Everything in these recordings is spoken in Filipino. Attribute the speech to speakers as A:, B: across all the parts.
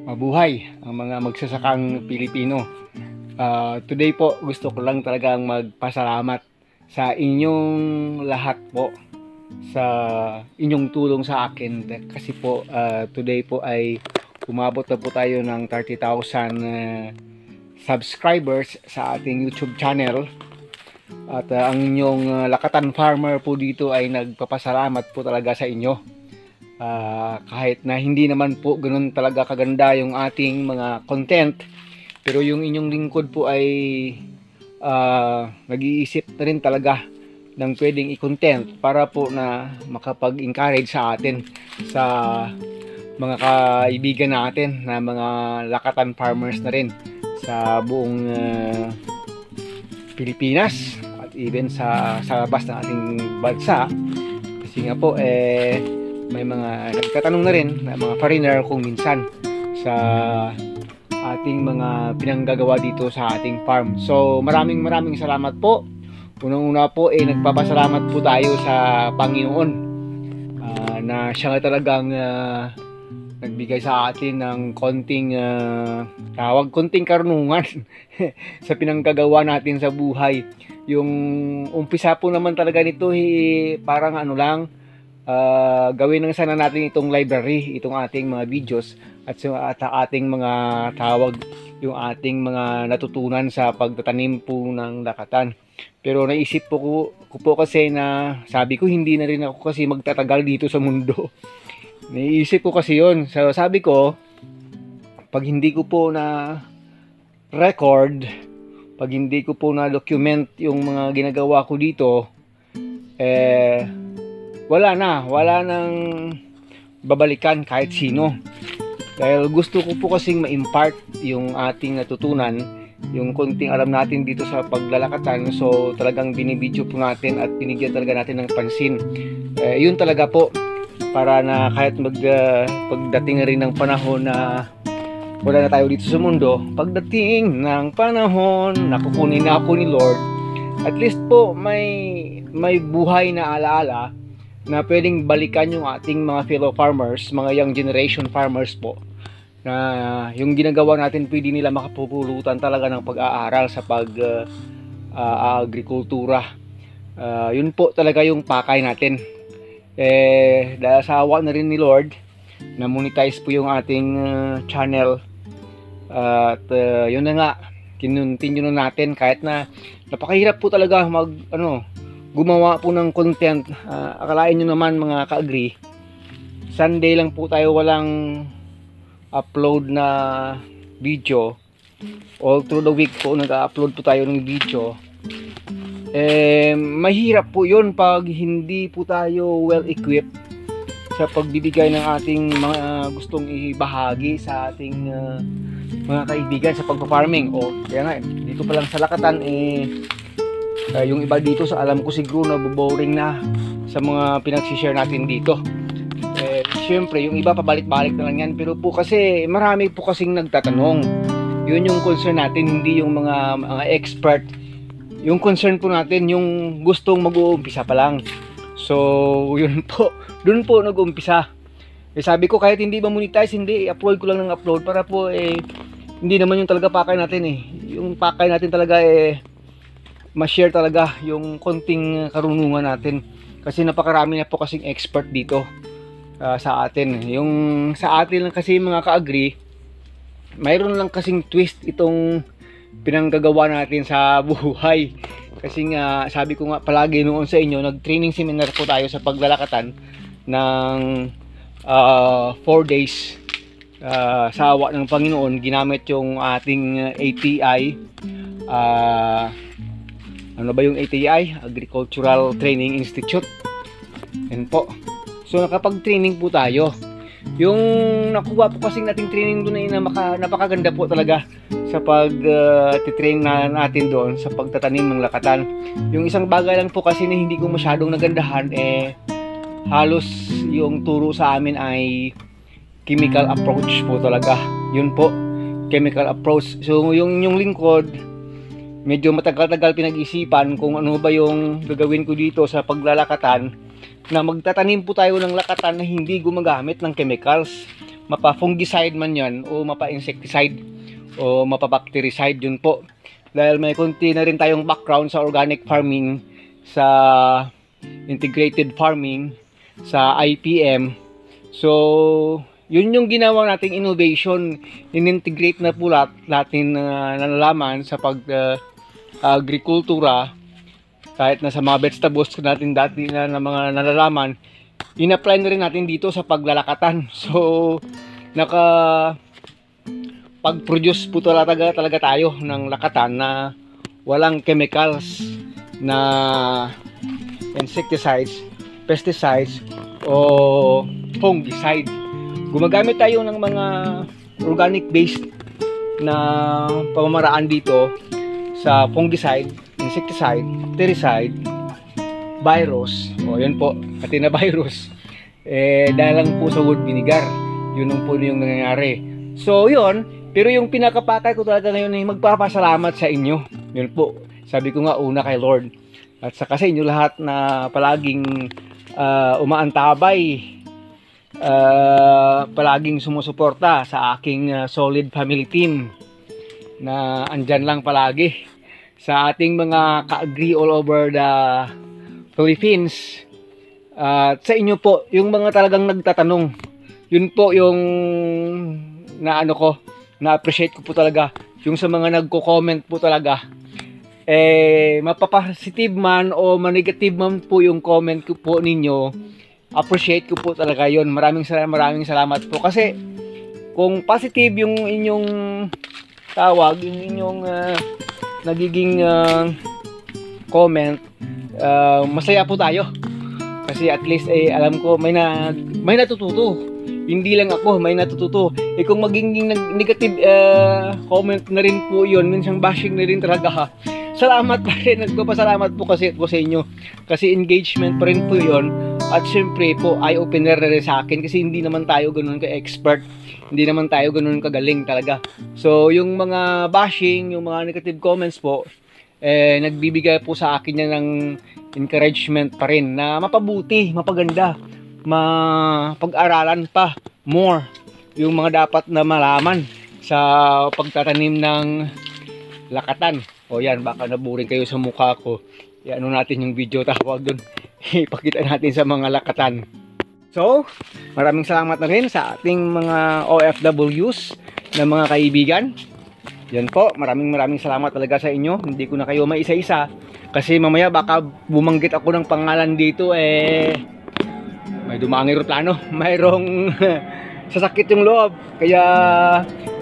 A: Mabuhay ang mga magsasakang Pilipino. Today po gusto ko lang talagang magpasalamat sa inyong lahat po sa inyong tulong sa akin kasi po today po ay umabot na po tayo ng 30,000 subscribers sa ating YouTube channel at ang inyong Lakatan Farmer po dito ay nagpapasalamat po talaga sa inyo. Kahit na hindi naman po ganoon talaga kaganda yung ating mga content, pero yung inyong lingkod po ay nag-iisip na rin talaga ng pwedeng i-content para po na makapag-encourage sa atin sa mga kaibigan natin na mga lakatan farmers na rin sa buong Pilipinas at even sa labas ng ating bansa. Kasi nga po may mga nagtatanong na rin na mga foreigner kung minsan sa ating mga pinanggagawa dito sa ating farm. So maraming salamat po. Unang-una po nagpapasalamat po tayo sa Panginoon na siya nga talagang nagbigay sa atin ng konting konting karunungan sa pinanggagawa natin sa buhay. Yung umpisa po naman talaga nito parang ano lang, gawin lang sana natin itong library, itong ating mga videos at ating mga yung ating mga natutunan sa pagtatanim po ng lakatan. Pero naisip ko po kasi na sabi ko hindi na rin ako kasi magtatagal dito sa mundo. Naisip ko kasi yon. So sabi ko, pag hindi ko po na record, pag hindi ko po na document yung mga ginagawa ko dito, wala nang babalikan kahit sino. Dahil gusto ko po kasing ma-impart yung ating natutunan, yung konting alam natin dito sa paglalakatan. So talagang binibidyo po natin at binigyan talaga natin ng pansin. Yun talaga po, para na kahit pagdating rin ng panahon na wala na tayo dito sa mundo, pagdating ng panahon na kukunin na ako ni Lord, at least po may buhay na alaala na pwedeng balikan yung ating mga fellow farmers, mga young generation farmers po, na yung ginagawa natin pwede nila makapupulutan talaga ng pag-aaral sa agrikultura. Yun po talaga yung pakay natin. Dahil sa awa na rin ni Lord, na monetize po yung ating channel, at yun na nga, continue na natin kahit na napakahirap po talaga gumawa po ng content. Akalain nyo naman mga ka-agri, Sunday lang po tayo walang upload na video. All through the week po nag-upload po tayo ng video. Mahirap po yun pag hindi po tayo well equipped sa pagbibigay ng ating mga gustong ibahagi sa ating mga kaibigan sa pagpa-farming. Kaya nga dito pa lang sa Lakatan yung iba dito sa alam ko siguro na boring na sa mga pinagsishare natin dito. Siyempre yung iba pabalik-balik na lang yan, pero po kasi marami po kasing nagtatanong. Yun yung concern natin, hindi yung mga expert. Yung concern po natin yung gustong mag-uumpisa pa lang. So yun po, dun po nag-uumpisa. Sabi ko kahit hindi ba monetize, hindi upload ko lang ng upload para po hindi naman yung talaga pakay natin yung pakay natin talaga ma-share talaga yung konting karunungan natin, kasi napakarami na po kasing expert dito sa atin. Yung sa atin lang kasi mga ka-agri, mayroon lang kasing twist itong pinanggagawa natin sa buhay. Kasi nga sabi ko nga palagi noon sa inyo, nag-training seminar po tayo sa paglalakatan ng 4 days. Sa awa ng Panginoon, ginamit yung ating ATI. Ano ba yung ATI? Agricultural Training Institute. Yan po. So nakapag-training po tayo. Yung nakuha po kasing nating training doon napakaganda po talaga sa pag-train natin doon sa pagtatanim ng lakatan. Yung isang bagay lang po kasi na hindi ko masyadong nagandahan, halos yung turo sa amin ay chemical approach po talaga. Yun po, chemical approach. So yung lingkod, medyo matagal-tagal pinag-isipan kung ano ba yung gagawin ko dito sa paglalakatan, na magtatanim po tayo ng lakatan na hindi gumagamit ng chemicals. mapa-fungicide man yan o mapa-insecticide o mapa-bactericide, yun po. Dahil may konti na rin tayong background sa organic farming, sa integrated farming, sa IPM. So, yun yung ginawa nating innovation. In-integrate na po natin nalalaman sa agrikultura, kahit na sa mga vegetables natin dati na mga nalalaman, in-apply na rin natin dito sa paglalakatan. So, pag-produce po talaga tayo ng lakatan na walang chemicals na insecticides, pesticides, o fungicide. Gumagamit tayo ng mga organic based na pamamaraan dito sa fungicide, insecticide, bactericide, virus, o yun po, pati na virus, dahil lang po sa wood vinegar, yun po yung nangyayari. So yun, pero yung pinakapakay ko talaga ngayon ay magpapasalamat sa inyo. Yun po, sabi ko nga una kay Lord, at sa kasi inyo lahat na palaging umaantabay, palaging sumusuporta sa aking solid family team na andyan lang palagi, sa ating mga ka-agree all over the Philippines, at sa inyo po, yung mga talagang nagtatanong, yun po yung na-appreciate ko po talaga, yung sa mga nagko-comment po talaga, mapapositive man o ma-negative man po yung comment ko po ninyo, appreciate ko po talaga yun. Maraming salamat po, kasi kung positive yung inyong tawag, yung inyong nagiging comment, masaya po tayo, kasi at least alam ko may natututo. Hindi lang ako, may natututo. Kung magiging negative comment na rin po yun, minsan bashing na rin talaga, salamat pa rin, nagpapasalamat po kasi po sa inyo, kasi engagement pa rin po yun. At syempre po, eye-opener na rin sa akin, kasi hindi naman tayo ganun ka-expert, hindi naman tayo ganun kagaling talaga. So yung mga bashing, yung mga negative comments po, nagbibigay po sa akin yan ng encouragement pa rin na mapabuti, mapaganda, mapag-aralan pa more yung mga dapat na malaman sa pagtatanim ng lakatan. O yan, baka naburing kayo sa mukha ko, ano natin yung video tawag doon, ipakita natin sa mga lakatan. So maraming salamat na rin sa ating mga OFWs na mga kaibigan. Yan po, maraming salamat talaga sa inyo. Hindi ko na kayo maisa-isa, kasi mamaya baka bumanggit ako ng pangalan dito, may dumaang eroplano, mayroong sasakit yung loob, kaya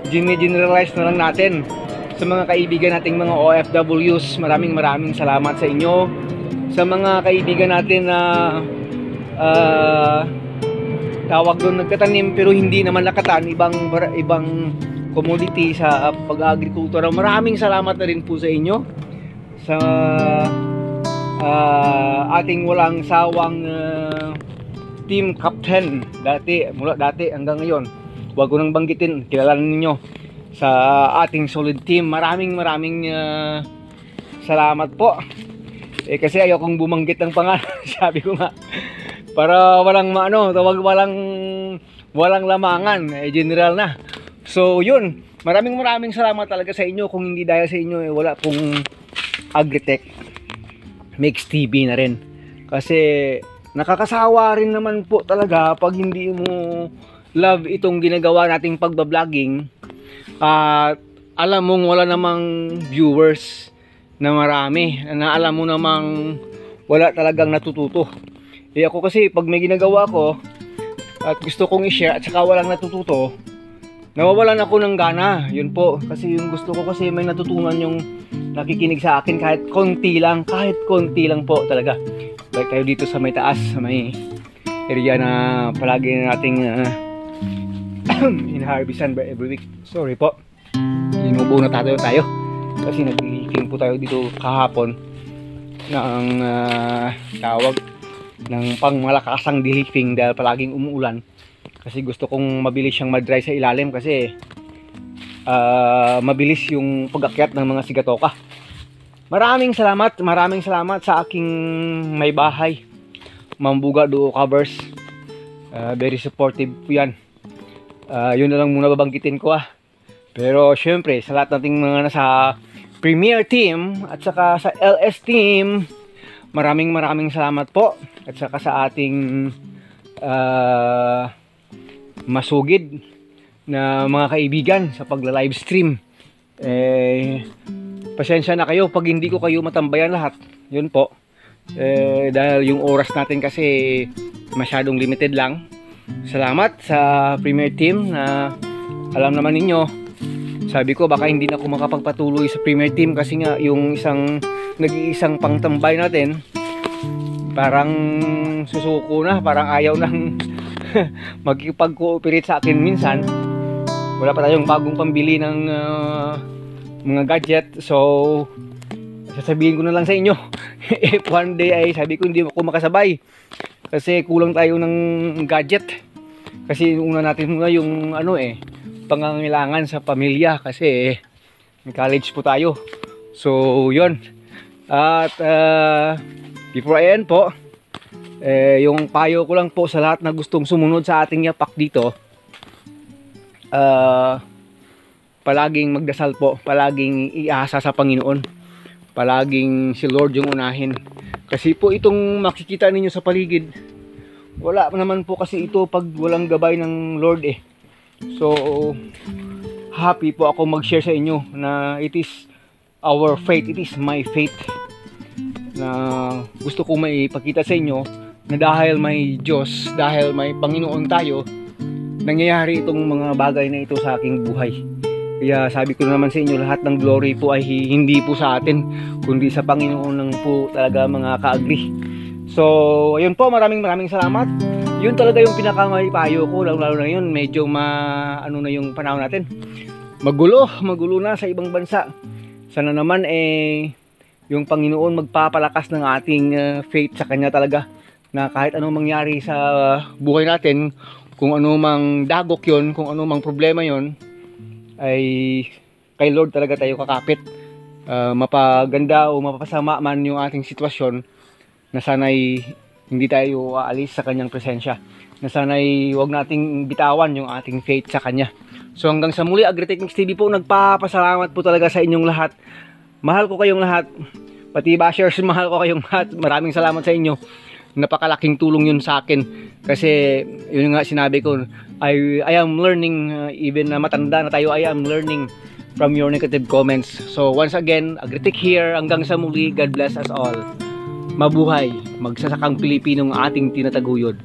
A: generalize na lang natin. Sa mga kaibigan nating mga OFWs, maraming salamat sa inyo. Sa mga kaibigan natin na tawag doon nagtatanim pero hindi naman lakatan, ibang commodity sa pag-agrikultura, maraming salamat na rin po sa inyo. Sa ating walang sawang team captain mula dati hanggang ngayon, wag ko nang banggitin, kilalanin niyo sa ating solid team. Maraming salamat po. Kasi ayokong bumanggit ng pangalan sabi ko nga, para walang walang lamangan, general na. So yun, maraming salamat talaga sa inyo. Kung hindi dahil sa inyo, wala pong Agritech Mix TV na rin, kasi nakakasawa rin naman po talaga pag hindi mo love itong ginagawa nating pagbabloging, at alam mong wala namang viewers na marami, na alam mo namang wala talagang natututo. Ako kasi pag may ginagawa ko at gusto kong i-share at saka walang natututo, nawawalan ako ng gana. Yun po, kasi yung gusto ko kasi may natutunan yung nakikinig sa akin, kahit konti lang po talaga. Like kayo dito sa may taas, sa may area na palagi na nating in-harvestan by every week. Sorry po, inubo na tayo kasi nag-leafing po tayo dito kahapon ng tawag ng pangmalakasang leafing, dahil palaging umuulan. Kasi gusto kong mabilis siyang mag-dry sa ilalim, kasi mabilis yung pag-akyat ng mga sigatoka. Maraming salamat sa aking may bahay, Mambuga Duo Covers. Very supportive po yan. Yun na lang muna babanggitin ko Pero syempre, sa lahat nating mga nasa Premier Team at saka sa LS Team, maraming salamat po. At saka sa ating masugid na mga kaibigan sa pagla-live stream. Pasensya na kayo pag hindi ko kayo matambayan lahat. Yun po. Dahil yung oras natin kasi masyadong limited lang. Salamat sa Premier Team na alam naman ninyo, sabi ko baka hindi na ako makapagpatuloy sa Premier Team kasi nga yung nag-iisang pangtambay natin parang susuko na, parang ayaw nang magkipag-cooperate sa akin minsan. Wala pa tayong bagong pambili ng mga gadget, so sasabihin ko na lang sa inyo if one day ay sabi ko hindi ako makasabay kasi kulang tayo ng gadget, kasi una natin muna yung pangangailangan sa pamilya kasi may college po tayo. So yun, at before I end po, yung payo ko lang po sa lahat na gustong sumunod sa ating yapak dito, palaging magdasal po, palaging iasa sa Panginoon, palaging si Lord yung unahin. Kasi po itong makikita ninyo sa paligid, wala naman po kasi ito pag walang gabay ng Lord So happy po ako mag-share sa inyo na it is our faith, it is my faith, na gusto ko maipakita sa inyo na dahil may Diyos, dahil may Panginoon tayo, nangyayari itong mga bagay na ito sa aking buhay. Kaya sabi ko naman sa inyo, lahat ng glory po ay hindi po sa atin, kundi sa Panginoon lang po talaga mga ka-agree. So ayun po, maraming salamat. Yun talaga yung pinakamaipayo ko, lalo na yun, medyo na yung panahon natin. Magulo na sa ibang bansa. Sana naman yung Panginoon magpapalakas ng ating faith sa Kanya talaga, na kahit anong mangyari sa buhay natin, kung ano mang dagok yon, kung ano mang problema yon, ay kay Lord talaga tayo kakapit. Mapaganda o mapapasama man yung ating sitwasyon, na sana'y hindi tayo aalis sa Kanyang presensya, na sana'y huwag nating bitawan yung ating faith sa Kanya. So hanggang sa muli, Agritechnics TV po nagpapasalamat po talaga sa inyong lahat. Mahal ko kayong lahat, pati bashers, mahal ko kayong lahat. Maraming salamat sa inyo. Napakalaking tulong yun sa akin, kasi yun nga sinabi ko, I am learning, even na matanda na tayo, I am learning from your negative comments. So once again, Agritech here, hanggang sa muli, God bless us all. Mabuhay, magsasakang Pilipinong ating tinataguyod.